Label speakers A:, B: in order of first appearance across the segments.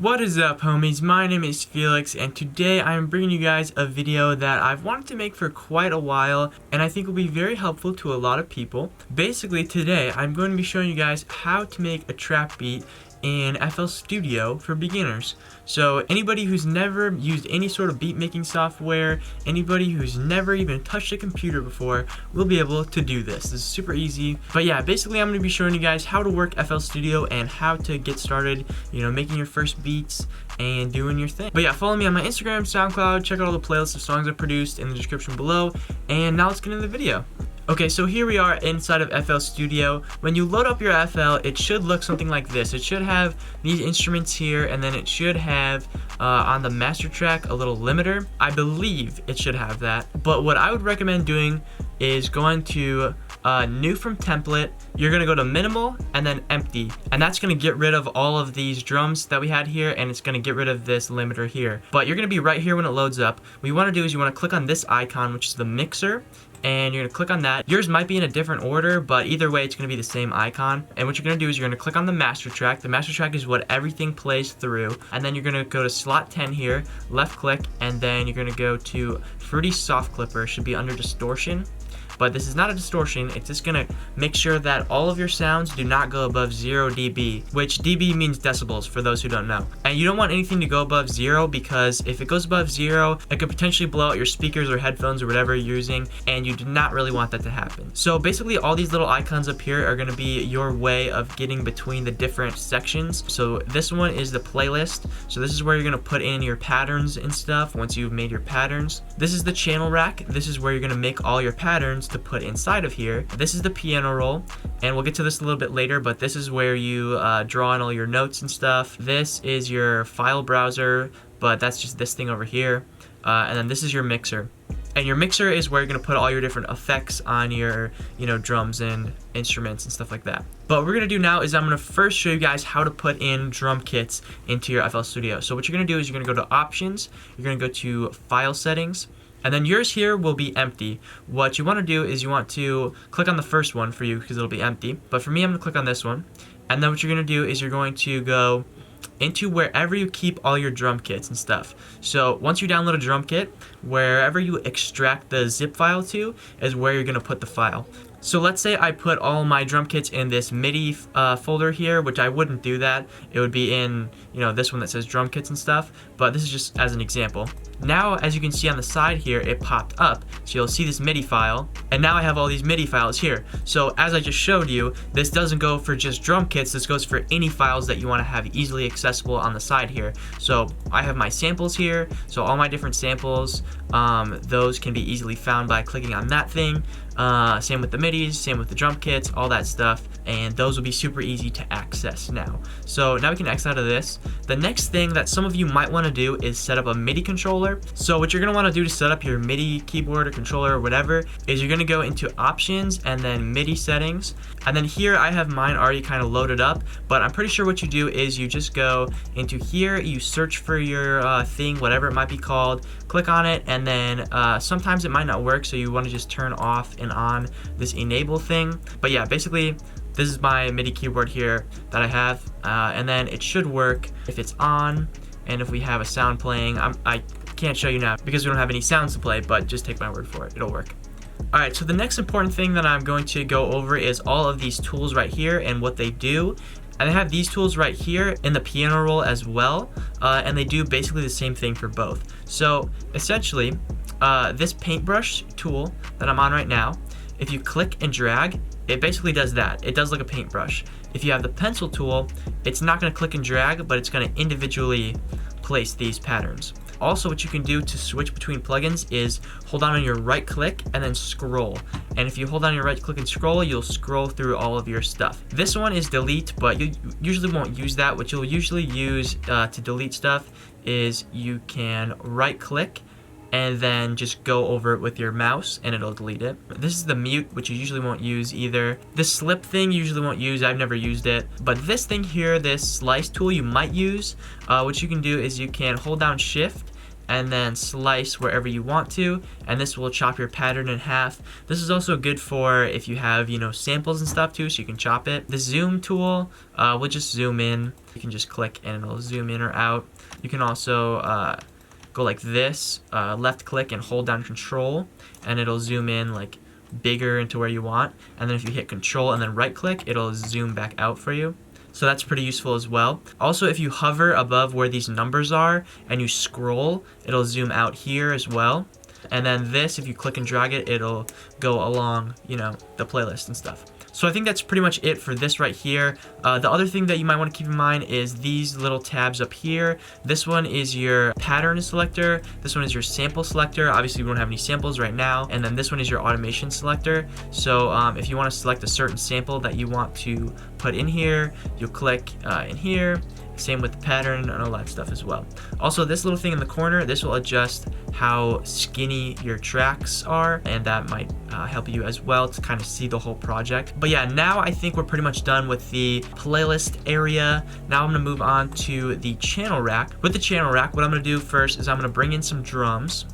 A: What is up, homies? My name is Felix, and today I am bringing you guys a video that I've wanted to make for quite a while, and I think will be very helpful to a lot of people. Basically, today I'm going to be showing you guys how to make a trap beat in FL Studio for beginners. So anybody who's never used any sort of beat making software, anybody who's never even touched a computer before, will be able to do this. This is super easy. But yeah, basically I'm going to be showing you guys how to work FL Studio and how to get started, making your first beats and doing your thing. But yeah, follow me on my Instagram, SoundCloud, check out all the playlists of songs I've produced in the description below, and now let's get into the video. Okay, so here we are inside of FL Studio. When you load up your FL, it should look something like this. It should have these instruments here, and then it should have on the master track a little limiter. I believe it should have that. But what I would recommend doing is going to new from template. You're gonna go to minimal and then empty, and that's gonna get rid of all of these drums that we had here, and it's gonna get rid of this limiter here. But you're gonna be right here when it loads up. What you want to do is you want to click on this icon, which is the mixer, and you're gonna click on that. Yours might be in a different order, but either way it's gonna be the same icon. And what you're gonna do is you're gonna click on the master track. The master track is what everything plays through, and then you're gonna go to slot 10 here, left click, and then you're gonna go to Fruity Soft Clipper. Should be under distortion. But this is not a distortion, it's just gonna make sure that all of your sounds do not go above 0 dB, which dB means decibels for those who don't know. And you don't want anything to go above 0, because if it goes above 0, it could potentially blow out your speakers or headphones or whatever you're using, and you do not really want that to happen. So basically all these little icons up here are gonna be your way of getting between the different sections. So this one is the playlist. So this is where you're gonna put in your patterns and stuff once you've made your patterns. This is the channel rack. This is where you're gonna make all your patterns to put inside of here. This is the piano roll, and we'll get to this a little bit later, but this is where you draw in all your notes and stuff. This is your file browser, but that's just this thing over here. And then this is your mixer. And your mixer is where you're gonna put all your different effects on your, drums and instruments and stuff like that. But what we're gonna do now is I'm gonna first show you guys how to put in drum kits into your FL Studio. So what you're gonna do is you're gonna go to options, you're gonna go to file settings, and then yours here will be empty. What you want to do is you want to click on the first one for you because it'll be empty. But for me, I'm going to click on this one. And then what you're going to do is you're going to go into wherever you keep all your drum kits and stuff. So once you download a drum kit, wherever you extract the zip file to is where you're going to put the file. So let's say I put all my drum kits in this MIDI folder here, which I wouldn't do that. It would be in, this one that says drum kits and stuff, but this is just as an example. Now, as you can see on the side here, it popped up. So you'll see this MIDI file, and now I have all these MIDI files here. So as I just showed you, this doesn't go for just drum kits, this goes for any files that you want to have easily accessible on the side here. So I have my samples here, so all my different samples, those can be easily found by clicking on that thing. Same with the MIDIs, same with the drum kits, all that stuff, and those will be super easy to access now. So now we can exit out of this. The next thing that some of you might want to do is set up a MIDI controller. So what you're going to want to do to set up your MIDI keyboard or controller or whatever is you're going to go into options and then MIDI settings. And then here I have mine already kind of loaded up, but I'm pretty sure what you do is you just go into here, you search for your thing, whatever it might be called, click on it, and then sometimes it might not work, so you want to just turn off and on this enable thing. But yeah, basically this is my MIDI keyboard here that I have, and then it should work if it's on, and if we have a sound playing. I can't show you now because we don't have any sounds to play, but just take my word for it, it'll work. Alright, so the next important thing that I'm going to go over is all of these tools right here and what they do. And I have these tools right here in the piano roll as well, and they do basically the same thing for both. So essentially, this paintbrush tool that I'm on right now, if you click and drag, it basically does that. It does like a paintbrush. If you have the pencil tool, it's not going to click and drag, but it's going to individually place these patterns. Also, what you can do to switch between plugins is hold down on your right click and then scroll. And if you hold down your right click and scroll, you'll scroll through all of your stuff. This one is delete, but you usually won't use that. What you'll usually use to delete stuff is you can right click and then just go over it with your mouse and it'll delete it. This is the mute, which you usually won't use either. This slip thing you usually won't use, I've never used it. But this thing here, this slice tool, you might use. What you can do is you can hold down shift and then slice wherever you want to, and this will chop your pattern in half. This is also good for if you have, you know, samples and stuff too, so you can chop it. The zoom tool will just zoom in. You can just click and it'll zoom in or out. You can also go like this, left click and hold down control, and it'll zoom in like bigger into where you want. And then if you hit control and then right click, it'll zoom back out for you. So that's pretty useful as well. Also, if you hover above where these numbers are and you scroll, it'll zoom out here as well. And then this, if you click and drag it, it'll go along, you know, the playlist and stuff. So I think that's pretty much it for this right here. The other thing that you might want to keep in mind is these little tabs up here. This one is your pattern selector. This one is your sample selector. Obviously, we don't have any samples right now. And then this one is your automation selector. So if you want to select a certain sample that you want to put in here, you'll click in here. Same with the pattern and all that stuff as well. Also, this little thing in the corner, this will adjust how skinny your tracks are, and that might help you as well to kind of see the whole project. But yeah, now I think we're pretty much done with the playlist area. Now I'm gonna move on to the channel rack. With the channel rack, what I'm gonna do first is I'm gonna bring in some drums.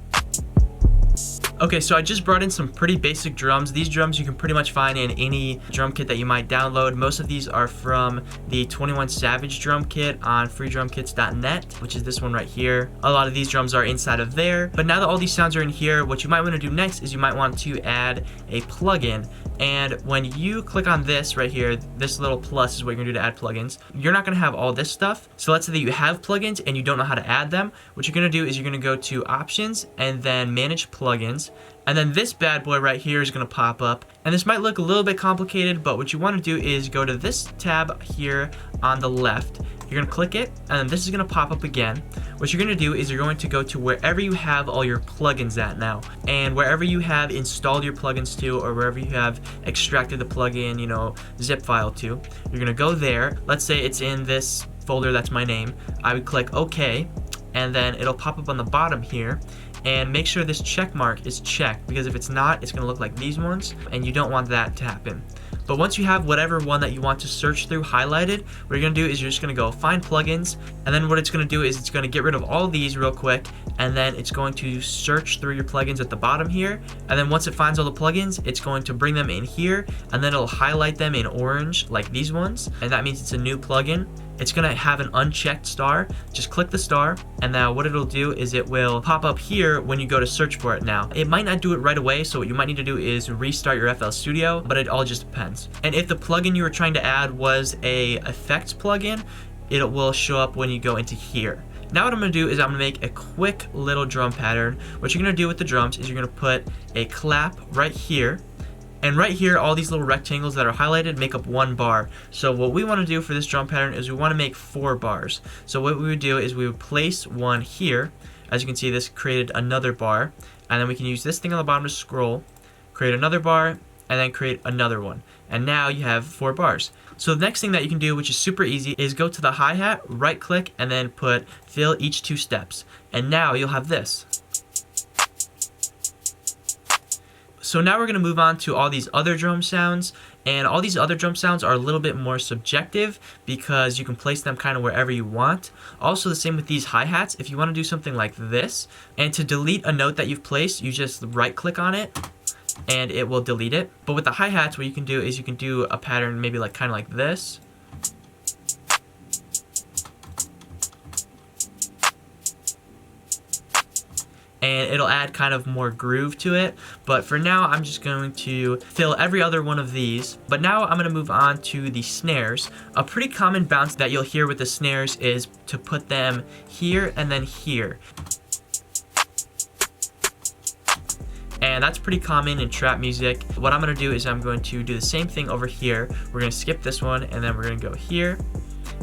A: Okay, so I just brought in some pretty basic drums. These drums you can pretty much find in any drum kit that you might download. Most of these are from the 21 Savage drum kit on freedrumkits.net, which is this one right here. A lot of these drums are inside of there. But now that all these sounds are in here, what you might want to do next is you might want to add a plugin. And when you click on this right here, this little plus is what you're gonna do to add plugins. You're not gonna have all this stuff. So let's say that you have plugins and you don't know how to add them. What you're gonna do is you're gonna go to options and then manage plugins. And then this bad boy right here is gonna pop up. And this might look a little bit complicated, but what you wanna do is go to this tab here on the left. You're gonna click it, and then this is gonna pop up again. What you're gonna do is you're going to go to wherever you have all your plugins at now. And wherever you have installed your plugins to, or wherever you have extracted the plugin, you know, zip file to, you're gonna go there. Let's say it's in this folder, that's my name. I would click OK, and then it'll pop up on the bottom here. And make sure this check mark is checked, because if it's not, it's gonna look like these ones, and you don't want that to happen. But once you have whatever one that you want to search through highlighted, what you're gonna do is you're just gonna go find plugins, and then what it's gonna do is it's gonna get rid of all these real quick, and then it's going to search through your plugins at the bottom here, and then once it finds all the plugins, it's going to bring them in here, and then it'll highlight them in orange like these ones, and that means it's a new plugin. It's gonna have an unchecked star. Just click the star, and now what it'll do is it will pop up here when you go to search for it now. It might not do it right away, so what you might need to do is restart your FL Studio, but it all just depends. And if the plugin you were trying to add was a effects plugin, it will show up when you go into here. Now what I'm gonna do is I'm gonna make a quick little drum pattern. What you're gonna do with the drums is you're gonna put a clap right here. And right here, all these little rectangles that are highlighted make up one bar. So what we want to do for this drum pattern is we want to make 4 bars. So what we would do is we would place one here. As you can see, this created another bar. And then we can use this thing on the bottom to scroll, create another bar, and then create another one. And now you have 4 bars. So the next thing that you can do, which is super easy, is go to the hi-hat, right click, and then put fill each 2 steps. And now you'll have this. So now we're going to move on to all these other drum sounds, and all these other drum sounds are a little bit more subjective because you can place them kind of wherever you want. Also the same with these hi-hats. If you want to do something like this, and to delete a note that you've placed, you just right click on it and it will delete it. But with the hi-hats, what you can do is you can do a pattern maybe like kind of like this. And it'll add kind of more groove to it. But for now, I'm just going to fill every other one of these. But now I'm gonna move on to the snares. A pretty common bounce that you'll hear with the snares is to put them here and then here. And that's pretty common in trap music. What I'm gonna do is I'm going to do the same thing over here. We're gonna skip this one, and then we're gonna go here,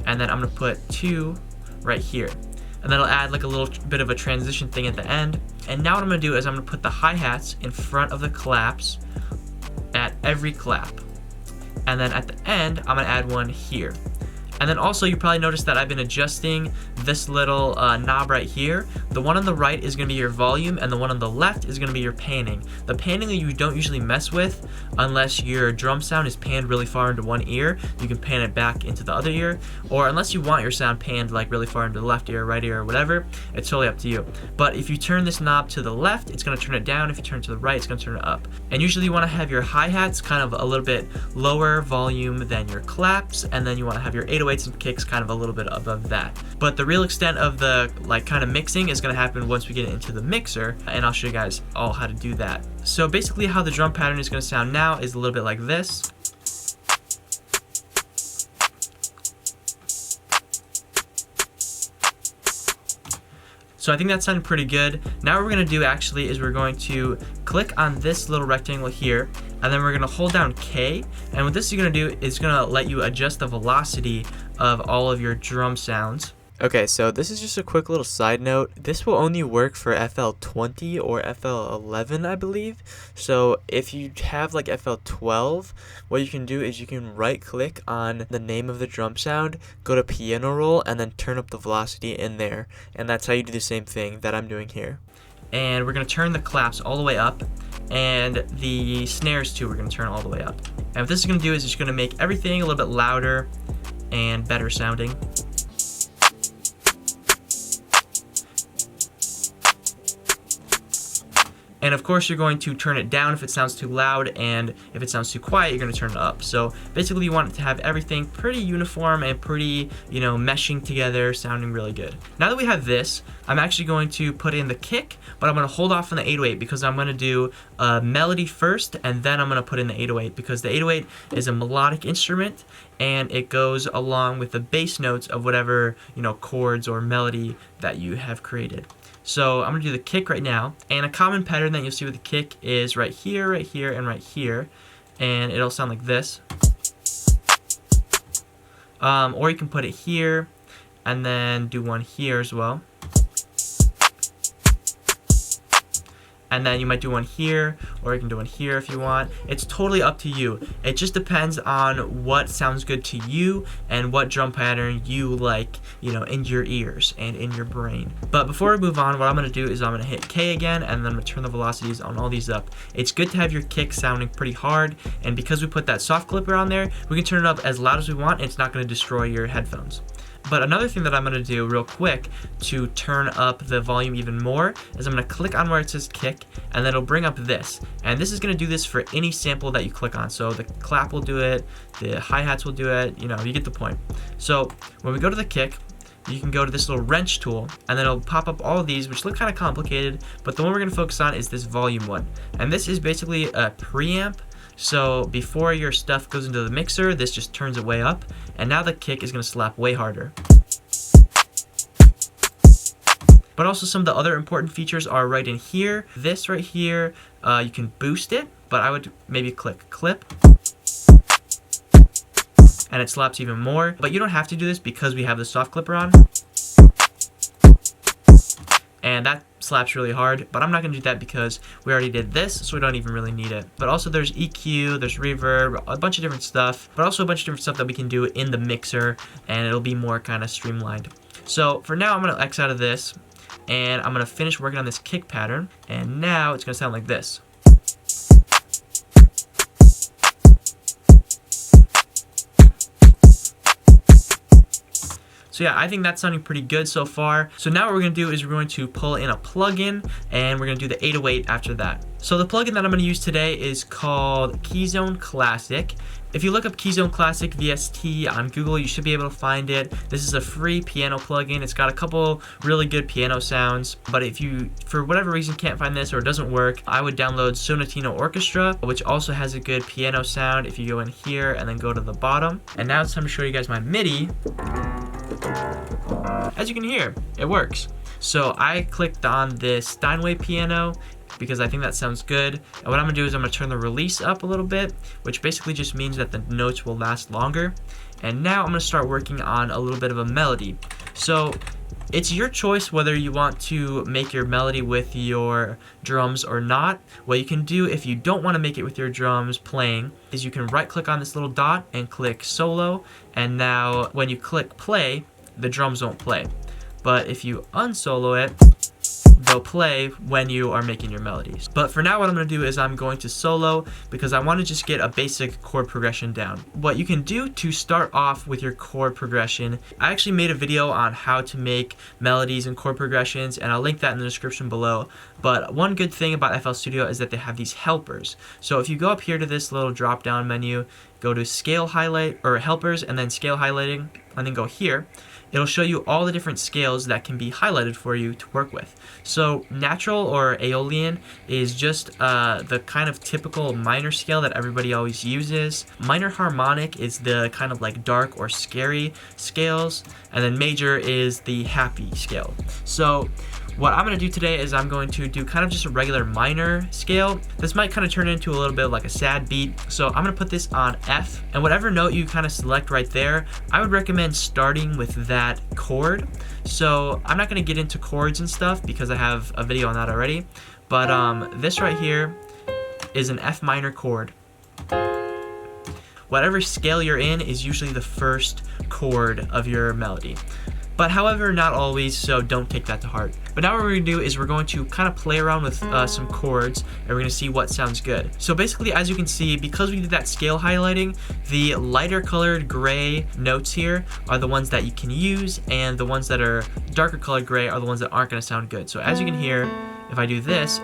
A: and then I'm gonna put 2 right here. And then I'll add like a little bit of a transition thing at the end. And now what I'm gonna do is I'm gonna put the hi-hats in front of the claps at every clap. And then at the end, I'm gonna add one here. And then also you probably noticed that I've been adjusting this little knob right here. The one on the right is going to be your volume, and the one on the left is going to be your panning. The panning you don't usually mess with unless your drum sound is panned really far into one ear. You can pan it back into the other ear, or unless you want your sound panned like really far into the left ear, right ear, or whatever, it's totally up to you. But if you turn this knob to the left, it's going to turn it down. If you turn it to the right, it's going to turn it up. And usually you want to have your hi-hats kind of a little bit lower volume than your claps, and then you want to have your 808s and kicks kind of a little bit above that. But the real extent of the kind of mixing is going to happen once we get into the mixer, and I'll show you guys all how to do that. So basically how the drum pattern is going to sound now is a little bit like this. So I think that sounded pretty good. Now what we're going to do actually is we're going to click on this little rectangle here, and then we're going to hold down K, and what this is going to do is going to let you adjust the velocity of all of your drum sounds. Okay, so this is just a quick little side note. This will only work for FL20 or FL11, I believe. So if you have like FL12, what you can do is you can right click on the name of the drum sound, go to piano roll, and then turn up the velocity in there. And that's how you do the same thing that I'm doing here. And we're going to turn the claps all the way up, and the snares too we're going to turn all the way up. And what this is going to do is it's going to make everything a little bit louder and better sounding. And of course you're going to turn it down if it sounds too loud, and if it sounds too quiet, you're going to turn it up. So basically you want it to have everything pretty uniform and pretty, meshing together, sounding really good. Now that we have this, I'm actually going to put in the kick, but I'm going to hold off on the 808 because I'm going to do a melody first, and then I'm going to put in the 808 because the 808 is a melodic instrument, and it goes along with the bass notes of whatever, chords or melody that you have created. So I'm going to do the kick right now, and a common pattern that you'll see with the kick is right here, and right here, and it'll sound like this. Or you can put it here, and then do one here as well. And then you might do one here, or you can do one here if you want. It's totally up to you. It just depends on what sounds good to you and what drum pattern you like, in your ears and in your brain. But before we move on, what I'm going to do is I'm going to hit K again, and then I'm going to turn the velocities on all these up. It's good to have your kick sounding pretty hard, and because we put that soft clipper on there, we can turn it up as loud as we want, and it's not going to destroy your headphones. But another thing that I'm going to do real quick to turn up the volume even more is I'm going to click on where it says kick, and then it'll bring up this. And this is going to do this for any sample that you click on. So the clap will do it, the hi-hats will do it, you get the point. So when we go to the kick, you can go to this little wrench tool, and then it'll pop up all of these, which look kind of complicated, but the one we're going to focus on is this volume one. And this is basically a preamp. So before your stuff goes into the mixer, this just turns it way up, and now the kick is going to slap way harder. But also some of the other important features are right in here. This right here, you can boost it, but I would maybe click clip, and it slaps even more. But you don't have to do this because we have the soft clipper on. And that slaps really hard, but I'm not going to do that because we already did this, so we don't even really need it. But also there's EQ, there's reverb, a bunch of different stuff, but also a bunch of different stuff that we can do in the mixer, and it'll be more kind of streamlined. So for now, I'm going to X out of this, and I'm going to finish working on this kick pattern, and now it's going to sound like this. So yeah, I think that's sounding pretty good so far. So now what we're going to do is we're going to pull in a plugin, and we're going to do the 808 after that. So the plugin that I'm going to use today is called Keyzone Classic. If you look up Keyzone Classic VST on Google, you should be able to find it. This is a free piano plugin. It's got a couple really good piano sounds, but if you, for whatever reason, can't find this or it doesn't work, I would download Sonatino Orchestra, which also has a good piano sound if you go in here and then go to the bottom. And now it's time to show you guys my MIDI. As you can hear, it works. So I clicked on this Steinway piano because I think that sounds good. And what I'm gonna do is I'm gonna turn the release up a little bit, which basically just means that the notes will last longer. And now I'm gonna start working on a little bit of a melody. So It's your choice whether you want to make your melody with your drums or not. What you can do if you don't want to make it with your drums playing is you can right click on this little dot and click solo, and now when you click play, the drums won't play. But if you unsolo it, they'll play when you are making your melodies. But for now, what I'm going to do is I'm going to solo because I want to just get a basic chord progression down. What you can do to start off with your chord progression, I actually made a video on how to make melodies and chord progressions, and I'll link that in the description below. But one good thing about FL Studio is that they have these helpers. So if you go up here to this little drop down menu, go to scale highlight or helpers and then scale highlighting, and then go here. It'll show you all the different scales that can be highlighted for you to work with. So natural or Aeolian is just the kind of typical minor scale that everybody always uses. Minor harmonic is the kind of like dark or scary scales, and then major is the happy scale. So what I'm going to do today is I'm going to do kind of just a regular minor scale. This might kind of turn into a little bit of like a sad beat. So I'm going to put this on F, and whatever note you kind of select right there, I would recommend starting with that chord. So I'm not going to get into chords and stuff because I have a video on that already. But this right here is an F minor chord. Whatever scale you're in is usually the first chord of your melody. But however, not always, so don't take that to heart. But now what we're going to do is we're going to kind of play around with some chords, and we're going to see what sounds good. So basically, as you can see, because we did that scale highlighting, the lighter colored gray notes here are the ones that you can use, and the ones that are darker colored gray are the ones that aren't going to sound good. So as you can hear, if I do this,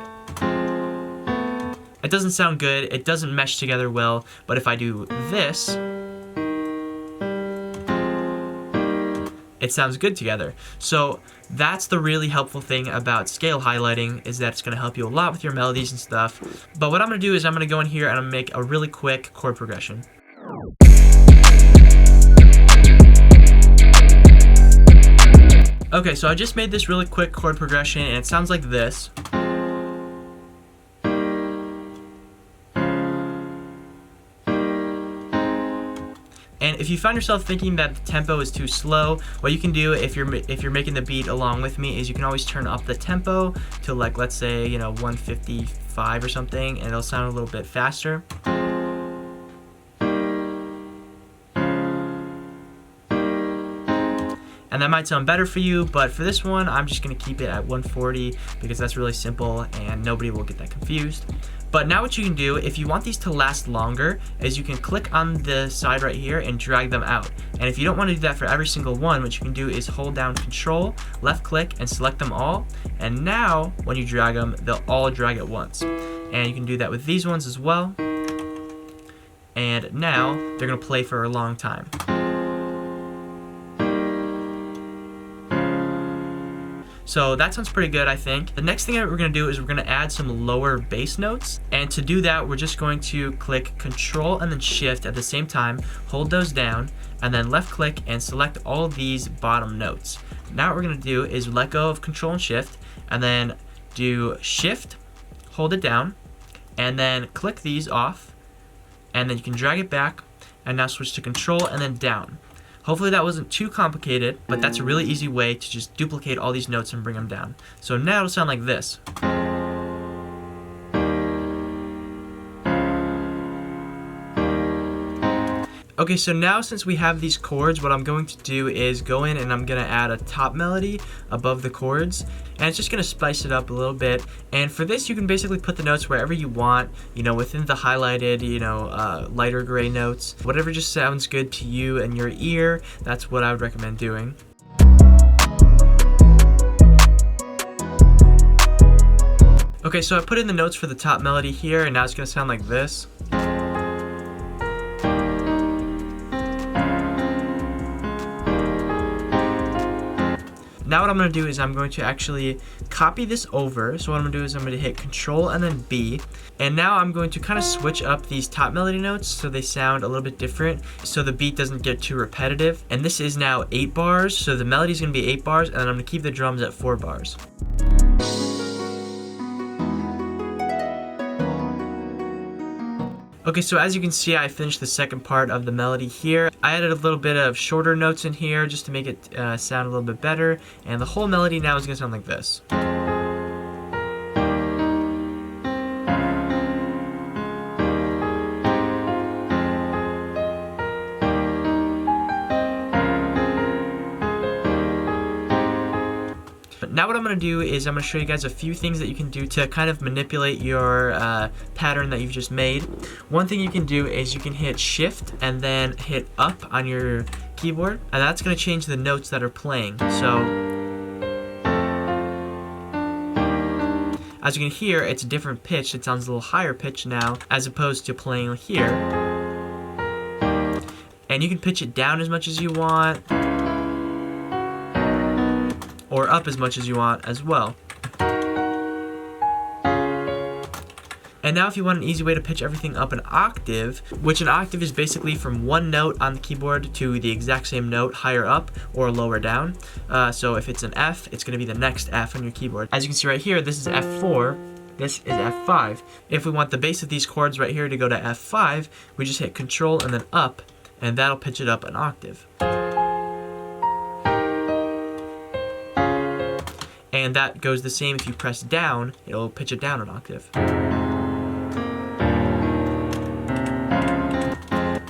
A: it doesn't sound good, it doesn't mesh together well, but if I do this, it sounds good together. So that's the really helpful thing about scale highlighting, is that it's going to help you a lot with your melodies and stuff. But what I'm going to do is I'm going to go in here and I'm going to make a really quick chord progression. Okay, so I just made this really quick chord progression and it sounds like this. And if you find yourself thinking that the tempo is too slow, what you can do if you're making the beat along with me is you can always turn up the tempo to, like, let's say, 155 or something, and it'll sound a little bit faster. And that might sound better for you, but for this one, I'm just gonna keep it at 140 because that's really simple and nobody will get that confused. But now what you can do, if you want these to last longer, is you can click on the side right here and drag them out. And if you don't want to do that for every single one, what you can do is hold down Control, left click, and select them all. And now, when you drag them, they'll all drag at once. And you can do that with these ones as well. And now, they're gonna play for a long time. So that sounds pretty good, I think. The next thing that we're gonna do is we're gonna add some lower bass notes. And to do that, we're just going to click Control and then Shift at the same time, hold those down, and then left click and select all of these bottom notes. Now what we're gonna do is let go of Control and Shift, and then do Shift, hold it down, and then click these off, and then you can drag it back, and now switch to Control and then down. Hopefully that wasn't too complicated, but that's a really easy way to just duplicate all these notes and bring them down. So now it'll sound like this. Okay, so now since we have these chords, what I'm going to do is go in and I'm gonna add a top melody above the chords, and it's just gonna spice it up a little bit. And for this, you can basically put the notes wherever you want, within the highlighted, lighter gray notes. Whatever just sounds good to you and your ear, that's what I would recommend doing. Okay, so I put in the notes for the top melody here, and now it's gonna sound like this. Now what I'm going to do is I'm going to actually copy this over. So what I'm going to do is I'm going to hit Control and then B. And now I'm going to kind of switch up these top melody notes so they sound a little bit different, so the beat doesn't get too repetitive. And this is now 8 bars, so the melody is going to be 8 bars, and then I'm going to keep the drums at 4 bars. Okay, so as you can see, I finished the second part of the melody here. I added a little bit of shorter notes in here just to make it sound a little bit better, and the whole melody now is going to sound like this. Now what I'm going to do is I'm going to show you guys a few things that you can do to kind of manipulate your pattern that you've just made. One thing you can do is you can hit shift and then hit up on your keyboard, and that's going to change the notes that are playing. So as you can hear, it's a different pitch. It sounds a little higher pitch now as opposed to playing here. And you can pitch it down as much as you want, or up as much as you want as well. And now if you want an easy way to pitch everything up an octave, which an octave is basically from one note on the keyboard to the exact same note higher up or lower down. So if it's an F, it's going to be the next F on your keyboard. As you can see right here, this is F4, this is F5. If we want the base of these chords right here to go to F5, we just hit Control and then up, and that'll pitch it up an octave. And that goes the same if you press down, it'll pitch it down an octave.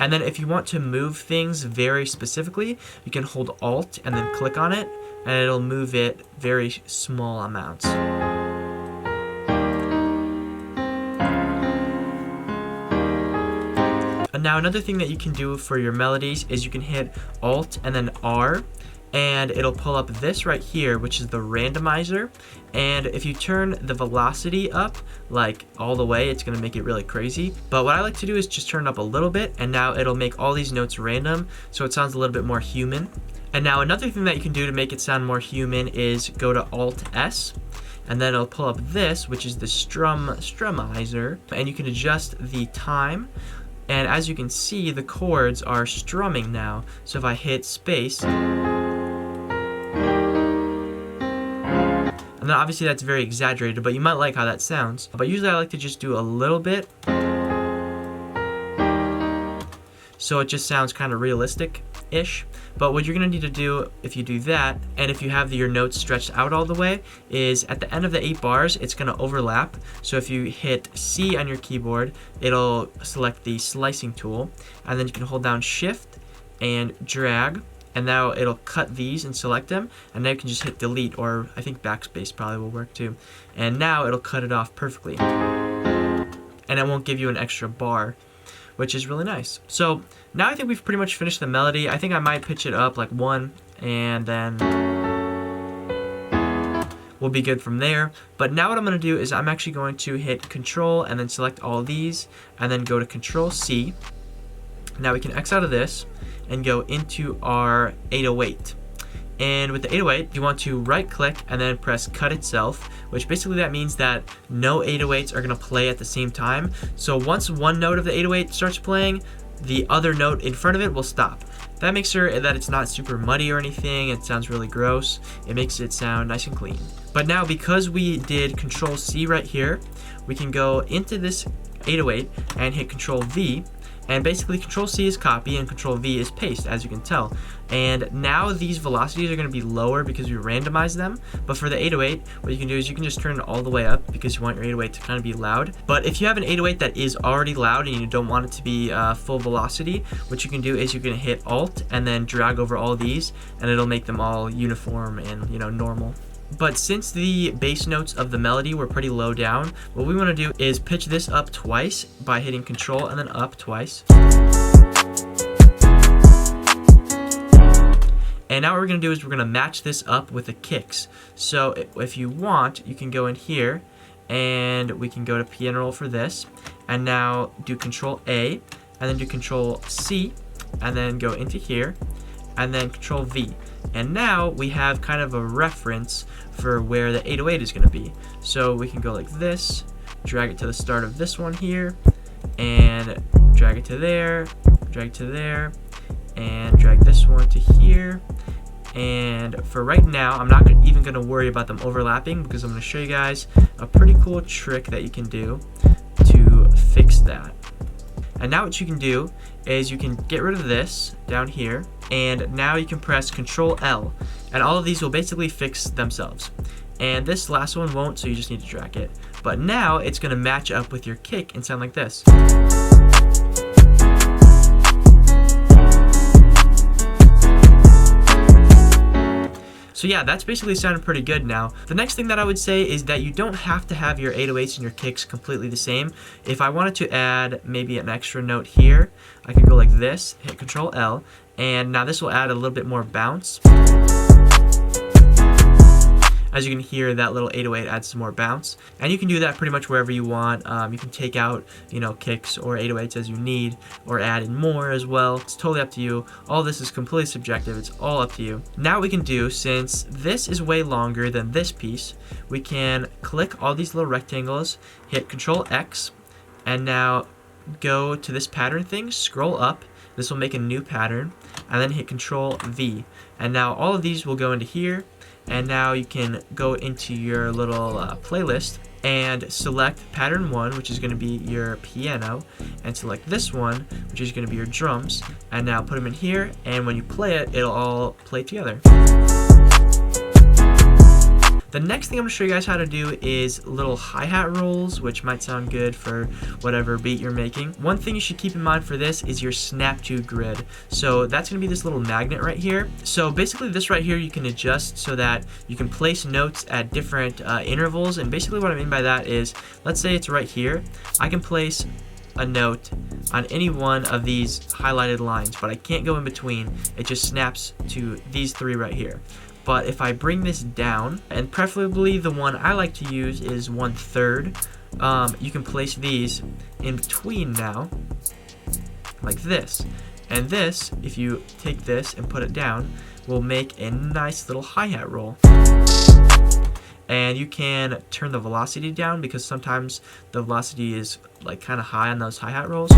A: And then if you want to move things very specifically, you can hold Alt and then click on it, and it'll move it very small amounts. And now another thing that you can do for your melodies is you can hit Alt and then R, and it'll pull up this right here, which is the randomizer. And if you turn the velocity up like all the way, it's gonna make it really crazy. But what I like to do is just turn it up a little bit, and now it'll make all these notes random, so it sounds a little bit more human. And now another thing that you can do to make it sound more human is go to Alt S, and then it'll pull up this, which is the strumizer, and you can adjust the time. And as you can see, the chords are strumming now. So if I hit space, and then obviously that's very exaggerated, but you might like how that sounds. But usually I like to just do a little bit, so it just sounds kind of realistic-ish. But what you're gonna need to do if you do that, and if you have your notes stretched out all the way, is at the end of the 8 bars, it's gonna overlap. So if you hit C on your keyboard, it'll select the slicing tool, and then you can hold down Shift and drag, and now it'll cut these and select them, and now you can just hit delete, or I think backspace probably will work too. And now it'll cut it off perfectly, and it won't give you an extra bar, which is really nice. So now I think we've pretty much finished the melody. I think I might pitch it up like 1, and then we'll be good from there. But now what I'm gonna do is I'm actually going to hit Control and then select all these, and then go to Control C. Now we can X out of this and go into our 808. And with the 808, you want to right click and then press cut itself, which basically that means that no 808s are gonna play at the same time. So once one note of the 808 starts playing, the other note in front of it will stop. That makes sure that it's not super muddy or anything. It sounds really gross. It makes it sound nice and clean. But now because we did Control C right here, we can go into this 808 and hit Control V. And basically Control C is copy and Control V is paste, as you can tell. And now these velocities are going to be lower because we randomized them. But for the 808, what you can do is you can just turn it all the way up because you want your 808 to kind of be loud. But if you have an 808 that is already loud and you don't want it to be full velocity, what you can do is you can hit Alt and then drag over all these, and it'll make them all uniform and, you know, normal. But since the bass notes of the melody were pretty low down, what we want to do is pitch this up twice by hitting Control and then up twice. And now what we're going to do is we're going to match this up with the kicks. So if you want, you can go in here and we can go to piano roll for this, and now do Control A and then do Control C and then go into here and then Control V. And now we have kind of a reference for where the 808 is going to be. So we can go like this, drag it to the start of this one here, and drag it to there, drag it to there, and drag this one to here. And for right now, I'm not even going to worry about them overlapping because I'm going to show you guys a pretty cool trick that you can do to fix that. And now what you can do is you can get rid of this down here, and now you can press Control L, and all of these will basically fix themselves. And this last one won't, so you just need to drag it. But now it's going to match up with your kick and sound like this. So yeah, that's basically sounding pretty good now. The next thing that I would say is that you don't have to have your 808s and your kicks completely the same. If I wanted to add maybe an extra note here, I could go like this, hit Control L, and now this will add a little bit more bounce. As you can hear, that little 808 adds some more bounce. And you can do that pretty much wherever you want. You can take out, kicks or 808s as you need, or add in more as well. It's totally up to you. All this is completely subjective. It's all up to you. Now what we can do, since this is way longer than this piece, we can click all these little rectangles, hit Control X, and now go to this pattern thing, scroll up. This will make a new pattern, and then hit Control V. And now all of these will go into here. And now you can go into your little playlist and select pattern 1, which is going to be your piano, and select this one, which is going to be your drums, and now put them in here, and when you play it, it'll all play together. The next thing I'm going to show you guys how to do is little hi-hat rolls, which might sound good for whatever beat you're making. One thing you should keep in mind for this is your snap to grid. So that's going to be this little magnet right here. So basically this right here you can adjust so that you can place notes at different intervals, and basically what I mean by that is, let's say it's right here. I can place a note on any one of these highlighted lines, but I can't go in between. It just snaps to these three right here. But if I bring this down, and preferably the one I like to use is 1/3, you can place these in between now, like this. And this, if you take this and put it down, will make a nice little hi-hat roll. And you can turn the velocity down because sometimes the velocity is like kind of high on those hi-hat rolls.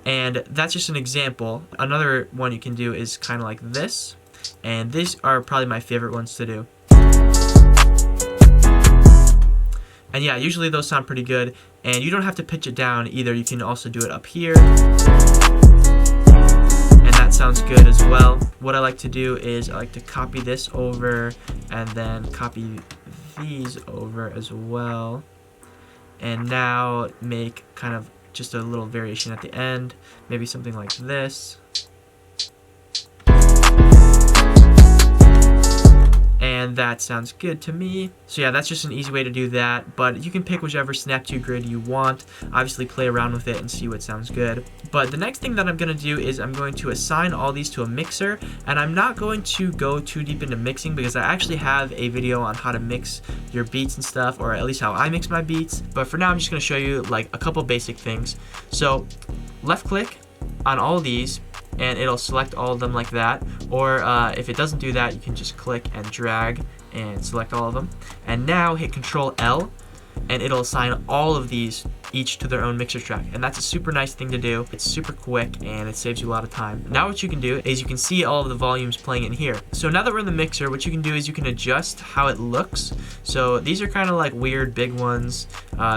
A: And that's just an example. Another one you can do is kind of like this. And these are probably my favorite ones to do. And yeah, usually those sound pretty good. And you don't have to pitch it down either. You can also do it up here. And that sounds good as well. What I like to do is I like to copy this over and then copy these over as well. And now make kind of just a little variation at the end. Maybe something like this. And that sounds good to me. So yeah, that's just an easy way to do that, but you can pick whichever snap to grid you want. Obviously play around with it and see what sounds good. But the next thing that I'm going to do is I'm going to assign all these to a mixer, and I'm not going to go too deep into mixing because I actually have a video on how to mix your beats and stuff, or at least how I mix my beats. But for now I'm just going to show you like a couple basic things. So left click on all of these, and it'll select all of them like that, or if it doesn't do that, you can just click and drag and select all of them, and now hit Control L, and it'll assign all of these each to their own mixer track. And that's a super nice thing to do. It's super quick and it saves you a lot of time. Now what you can do is you can see all of the volumes playing in here. So now that we're in the mixer, what you can do is you can adjust how it looks. So these are kind of like weird big ones.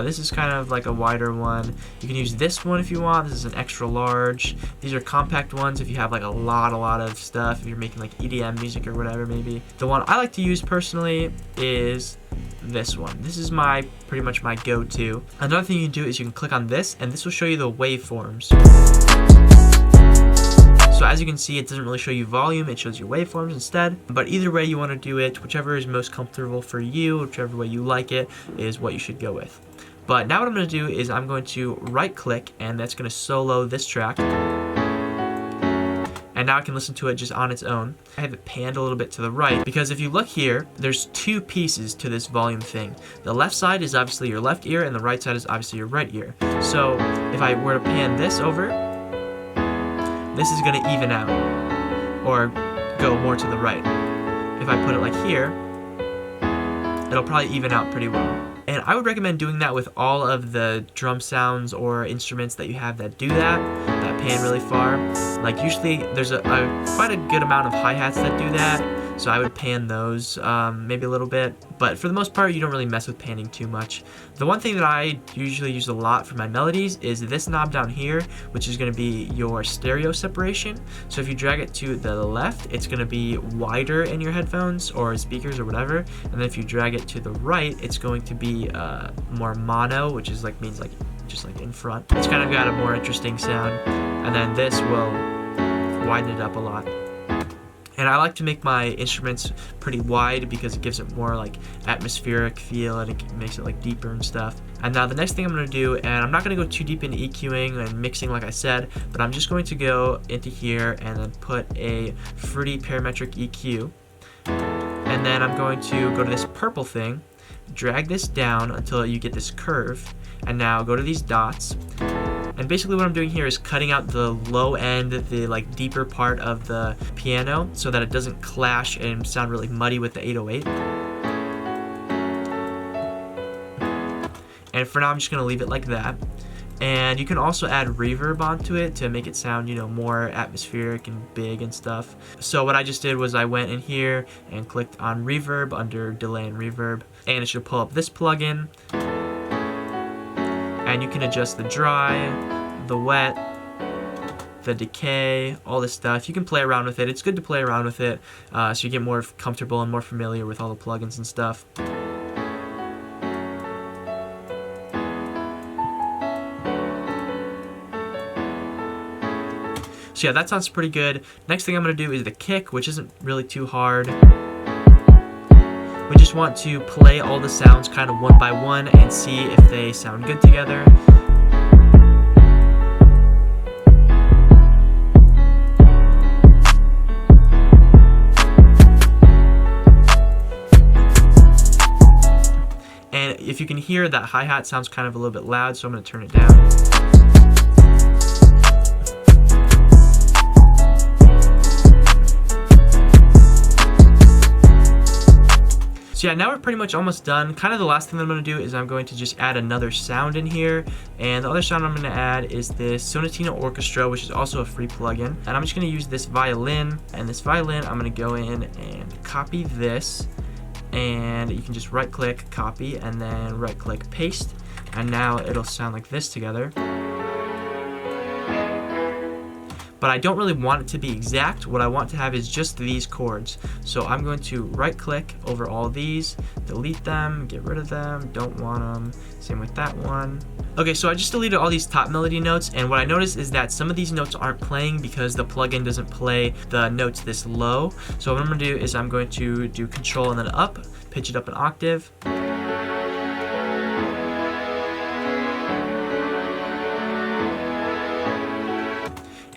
A: This is kind of like a wider one. You can use this one if you want. This is an extra large. These are compact ones if you have like a lot of stuff, if you're making like EDM music or whatever maybe. The one I like to use personally is this one. This is pretty much my go-to. Another thing you can do is you can click on this, and this will show you the waveforms. So as you can see, it doesn't really show you volume, it shows you waveforms instead. But either way you want to do it, whichever is most comfortable for you, whichever way you like it, is what you should go with. But now what I'm going to do is I'm going to right click, and that's going to solo this track. And now I can listen to it just on its own. I have it panned a little bit to the right because if you look here, there's two pieces to this volume thing. The left side is obviously your left ear and the right side is obviously your right ear. So if I were to pan this over, this is going to even out or go more to the right. If I put it like here, it'll probably even out pretty well. And I would recommend doing that with all of the drum sounds or instruments that you have that do that pan really far. Like usually there's quite a good amount of hi-hats that do that. so I would pan those maybe a little bit, but for the most part you don't really mess with panning too much. The one thing that I usually use a lot for my melodies is this knob down here, which is going to be your stereo separation. So if you drag it to the left, it's going to be wider in your headphones or speakers or whatever, and then if you drag it to the right, it's going to be more mono, which is like means like just like in front. It's kind of got a more interesting sound, and then this will widen it up a lot. And I like to make my instruments pretty wide because it gives it more like atmospheric feel, and it makes it like deeper and stuff. And now the next thing I'm going to do, and I'm not going to go too deep into EQing and mixing like I said, but I'm just going to go into here and then put a fruity parametric EQ. And then I'm going to go to this purple thing, drag this down until you get this curve, and now go to these dots. And basically what I'm doing here is cutting out the low end, the like deeper part of the piano, so that it doesn't clash and sound really muddy with the 808. And for now I'm just going to leave it like that. And you can also add reverb onto it to make it sound, you know, more atmospheric and big and stuff. So what I just did was I went in here and clicked on reverb under delay and reverb, and it should pull up this plugin. And you can adjust the dry, the wet, the decay, all this stuff. You can play around with it. It's good to play around with it so you get more comfortable and more familiar with all the plugins and stuff. So yeah, that sounds pretty good. Next thing I'm going to do is the kick, which isn't really too hard. We just want to play all the sounds kind of one by one and see if they sound good together. And if you can hear, that hi-hat sounds kind of a little bit loud, so I'm going to turn it down. So yeah, now we're pretty much almost done. Kind of the last thing that I'm going to do is I'm going to just add another sound in here. And the other sound I'm going to add is this Sonatina Orchestra, which is also a free plugin. And I'm just going to use this violin. And this violin, I'm going to go in and copy this. And you can just right click, copy, and then right click, paste. And now it'll sound like this together. But I don't really want it to be exact. What I want to have is just these chords. So I'm going to right click over all these, delete them, get rid of them, don't want them. Same with that one. Okay, so I just deleted all these top melody notes, and what I noticed is that some of these notes aren't playing because the plugin doesn't play the notes this low. So what I'm going to do is I'm going to do Control and then up, pitch it up an octave.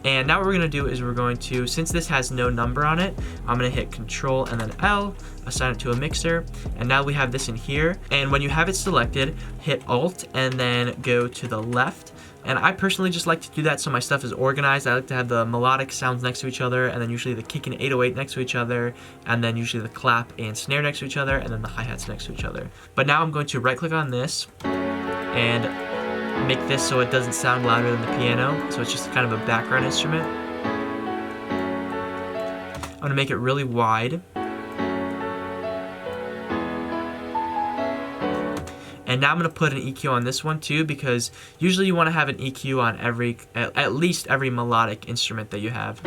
A: And now what we're going to do is we're going to, since this has no number on it, I'm going to hit Control and then L, assign it to a mixer, and now we have this in here. And when you have it selected, hit Alt and then go to the left. And I personally just like to do that so my stuff is organized. I like to have the melodic sounds next to each other, and then usually the kick and 808 next to each other, and then usually the clap and snare next to each other, and then the hi-hats next to each other. But now I'm going to right click on this and make this so it doesn't sound louder than the piano, so it's just kind of a background instrument. I'm going to make it really wide. And now I'm going to put an EQ on this one too, because usually you want to have an EQ on at least every melodic instrument that you have.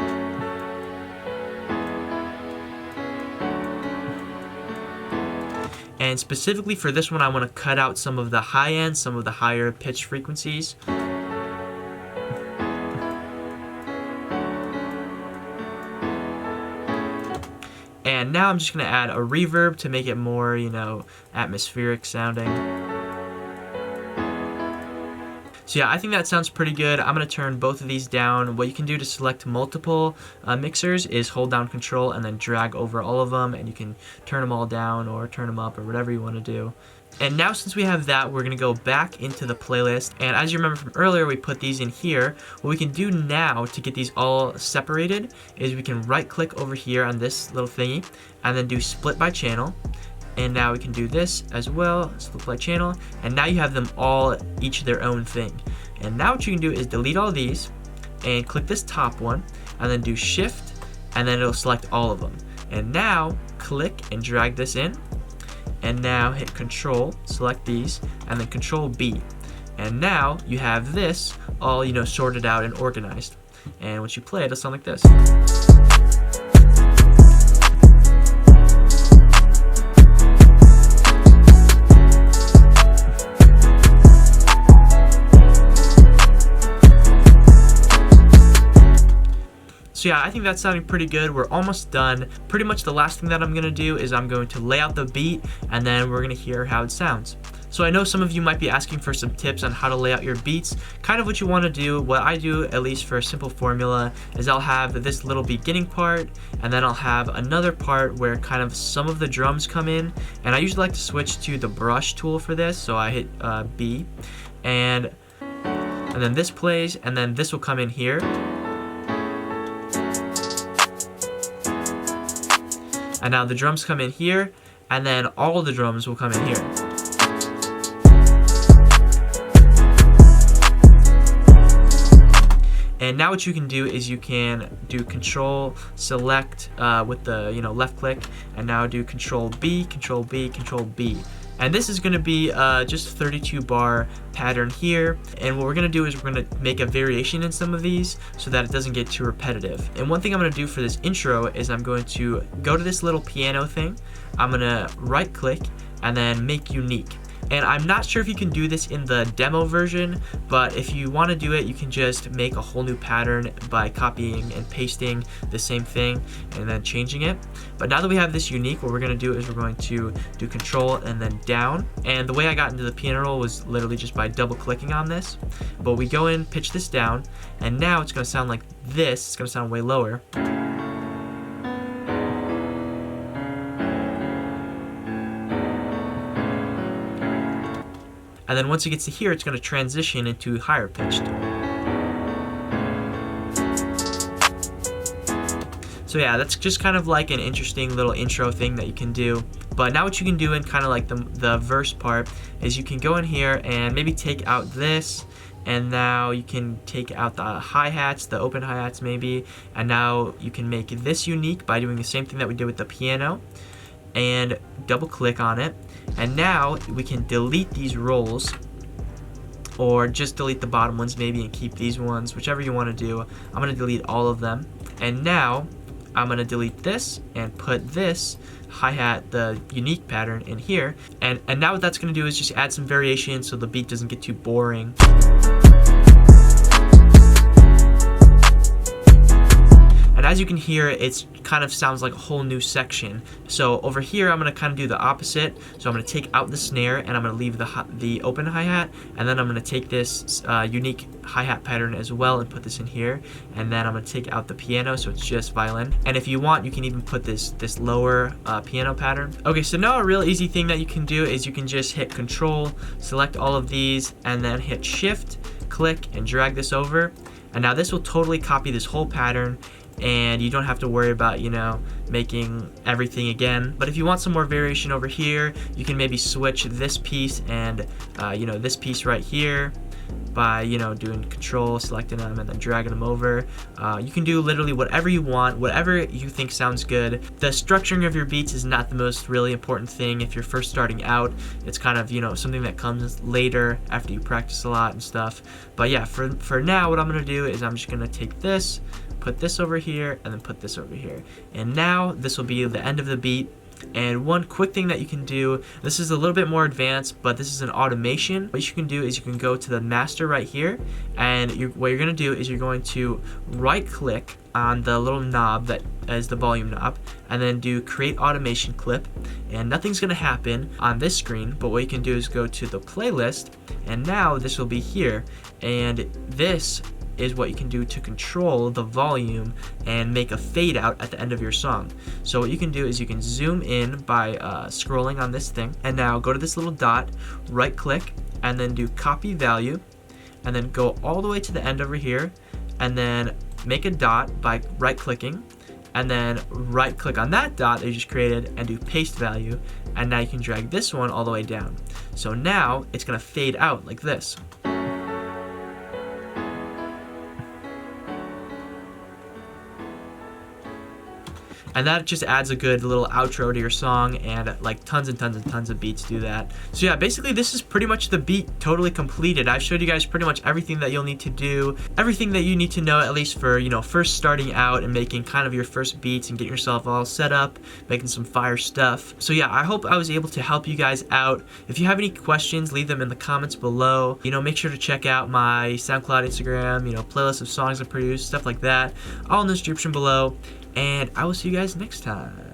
A: And specifically for this one, I want to cut out some of the high end, some of the higher pitch frequencies. And now I'm just going to add a reverb to make it more, you know, atmospheric sounding. So yeah, I think that sounds pretty good. I'm going to turn both of these down. What you can do to select multiple mixers is hold down Control and then drag over all of them, and you can turn them all down or turn them up or whatever you want to do. And now since we have that, we're going to go back into the playlist. And as you remember from earlier, we put these in here. What we can do now to get these all separated is we can right click over here on this little thingy and then do split by channel. And now we can do this as well, split by channel, and now you have them all each their own thing. And now what you can do is delete all these and click this top one and then do shift, and then it'll select all of them. And now click and drag this in, and now hit Control, select these, and then Control B. And now you have this all, sorted out and organized. And once you play it, it'll sound like this. So yeah, I think that's sounding pretty good. We're almost done. Pretty much the last thing that I'm gonna do is I'm going to lay out the beat, and then we're gonna hear how it sounds. So I know some of you might be asking for some tips on how to lay out your beats. Kind of what you want to do, what I do, at least for a simple formula, is I'll have this little beginning part, and then I'll have another part where kind of some of the drums come in, and I usually like to switch to the brush tool for this, so I hit B, and then this plays, and then this will come in here. And now the drums come in here, and then all the drums will come in here. And now what you can do is you can do Control Select with the left click, and now do Control B, Control B, Control B. And this is going to be just 32 bar pattern here. And what we're going to do is we're going to make a variation in some of these so that it doesn't get too repetitive. And one thing I'm going to do for this intro is I'm going to go to this little piano thing. I'm going to right click and then make unique. And I'm not sure if you can do this in the demo version, but if you want to do it, you can just make a whole new pattern by copying and pasting the same thing and then changing it. But now that we have this unique, what we're going to do is we're going to do Control and then down. And the way I got into the piano roll was literally just by double clicking on this. But we go in, pitch this down, and now it's going to sound like this. It's going to sound way lower. And then once it gets to here, it's going to transition into higher pitched. So yeah, that's just kind of like an interesting little intro thing that you can do. But now what you can do in kind of like the verse part is you can go in here and maybe take out this, and now you can take out the hi-hats, the open hi-hats maybe, and now you can make this unique by doing the same thing that we did with the piano, and double click on it. And now we can delete these rolls, or just delete the bottom ones maybe and keep these ones, whichever you want to do. I'm going to delete all of them. And now I'm going to delete this and put this hi-hat, the unique pattern, in here. And now what that's going to do is just add some variation so the beat doesn't get too boring. And as you can hear, it kind of sounds like a whole new section. So over here, I'm going to kind of do the opposite. So I'm going to take out the snare, and I'm going to leave the open hi-hat, and then I'm going to take this unique hi-hat pattern as well and put this in here. And then I'm going to take out the piano, so it's just violin. And if you want, you can even put this lower piano pattern. Okay, so now a real easy thing that you can do is you can just hit Control, select all of these, and then hit Shift, click, and drag this over. And now this will totally copy this whole pattern, and you don't have to worry about, making everything again. But if you want some more variation over here, you can maybe switch this piece and, this piece right here by, doing Control, selecting them, and then dragging them over. You can do literally whatever you want, whatever you think sounds good. The structuring of your beats is not the most really important thing if you're first starting out. It's kind of, something that comes later after you practice a lot and stuff. But yeah, for now, what I'm going to do is I'm just going to take this, put this over here, and then put this over here. And now this will be the end of the beat. And one quick thing that you can do, this is a little bit more advanced, but this is an automation. What you can do is you can go to the master right here, and what you're going to do is you're going to right click on the little knob that is the volume knob, and then do create automation clip. And nothing's going to happen on this screen, but what you can do is go to the playlist, and now this will be here. And this is what you can do to control the volume and make a fade out at the end of your song. So what you can do is you can zoom in by scrolling on this thing, and now go to this little dot, right click, and then do copy value, and then go all the way to the end over here, and then make a dot by right clicking, and then right click on that dot that you just created and do paste value, and now you can drag this one all the way down. So now it's gonna fade out like this. and that just adds a good little outro to your song, and like tons and tons and tons of beats do that. So yeah, basically this is pretty much the beat totally completed. I've showed you guys pretty much everything that you'll need to do, everything that you need to know, at least for, you know, first starting out and making kind of your first beats and getting yourself all set up, making some fire stuff. So yeah, I hope I was able to help you guys out. If you have any questions, leave them in the comments below. You know, make sure to check out my SoundCloud, Instagram, you know, playlist of songs I produced, stuff like that, all in the description below. And I will see you guys next time.